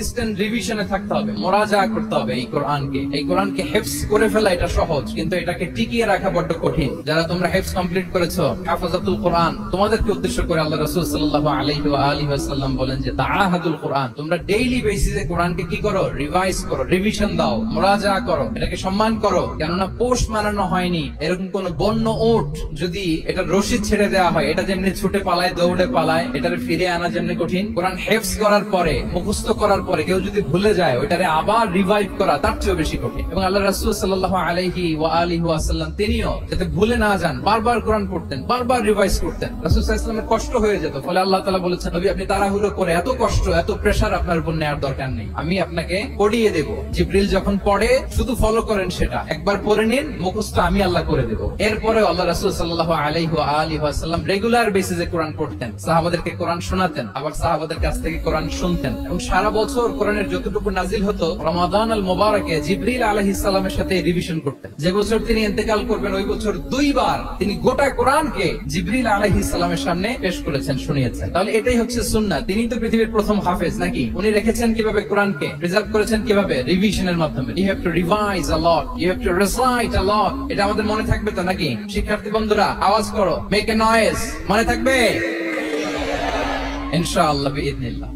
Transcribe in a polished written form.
Consistent রিভিশনে থাকতে হবে, মুরাজা করতে হবে এই কোরআনকে হিফজ করে ফেলা এটা সহজ, কিন্তু এটাকে টিকিয়ে রাখা বড্ড কঠিন। যারা তোমরা হিফজ কমপ্লিট করেছো, হাফাজাতুল কোরআন, তোমাদেরকে উদ্দেশ্য করে আল্লাহ রাসূল সাল্লাল্লাহু আলাইহি ওয়া আলিহি ওয়াসাল্লাম বলেন যে তাআহাদুল কোরআন, তোমরা ডেইলি বেসিসে কোরআনকে কি করো, রিভাইজ করো, রিভিশন দাও, মুরাজা করো, এটাকে সম্মান করো। কেননা পোষ মানানো হয়নি এরকম কোন বন্য উট যদি এটা রশিদ ছেড়ে দেওয়া হয়, এটা যেমনি ছুটে পালায়, দৌড়ে পালায়, এটারে ফিরে আনা যেমনি কঠিন, কোরআন হিফজ করার পরে, মুখস্থ করার পরে কেউ যদি ভুলে যায়, ওইটারে আবার রিভাইভ করা তার চেয়ে বেশি কঠিন। এবং আল্লাহ রাসূল সাল্লাল্লাহু আলাইহি ওয়া আলিহি ওয়াসাল্লাম তিনিও যাতে ভুলে না যান বারবার কোরআন পড়তেন, বারবার রিভাইজ করতেন। রাসূল সাল্লাল্লাহু আলাইহি ওয়াসাল্লামের কষ্ট হয়ে যেত, ফলে আল্লাহ তাআলা বলেছেন, নবী আপনি তাড়াহুড়ো করে এত কষ্ট, এত প্রেসার আপনার উপর নেওয়ার দরকার নেই, আমি আপনাকে পড়িয়ে দেব। জিবরিল যখন পড়ে শুধু ফলো করেন, সেটা একবার পড়ে নিন, মুখস্থ আমি আল্লাহ করে দেব। এরপরে আল্লাহ রাসূল সাল্লাল্লাহু আলাইহি ওয়া আলিহি ওয়াসাল্লাম রেগুলার বেসিসে কোরআন পড়তেন, সাহাবাদেরকে কোরআন শোনাতেন, আবার সাহাবাদের কাছ থেকে কোরআন শুনতেন। এবং সারা বছর কোরআনের যতটুকু নাজিল হতো, রমাদান আল মুবারাকে জিবরিল আলাইহিস সালামের সাথে রিভিশন করতেন। যে বছর তিনি ইন্তেকাল করবেন, ওই বছর 2 বার তিনি গোটা কোরআনকে জিবরিল আলাইহিস সালামের সামনে পেশ করেছেন, শুনিয়েছেন। তাহলে এটাই হচ্ছে সুন্নাহ। তিনি তো পৃথিবীর প্রথম হাফেজ নাকি? উনি রেখেছেন কিভাবে কোরআনকে, প্রিজার্ভ করেছেন কিভাবে? রিভিশনের মাধ্যমে। You have to revise a lot, you have to recite a lot. এটা আমাদের মনে থাকবে তো নাকি? শিক্ষার্থী বন্ধুরা আওয়াজ করো, মেক এ নয়েজ, মনে থাকবে ইনশাআল্লাহ বিইذنিল্লাহ।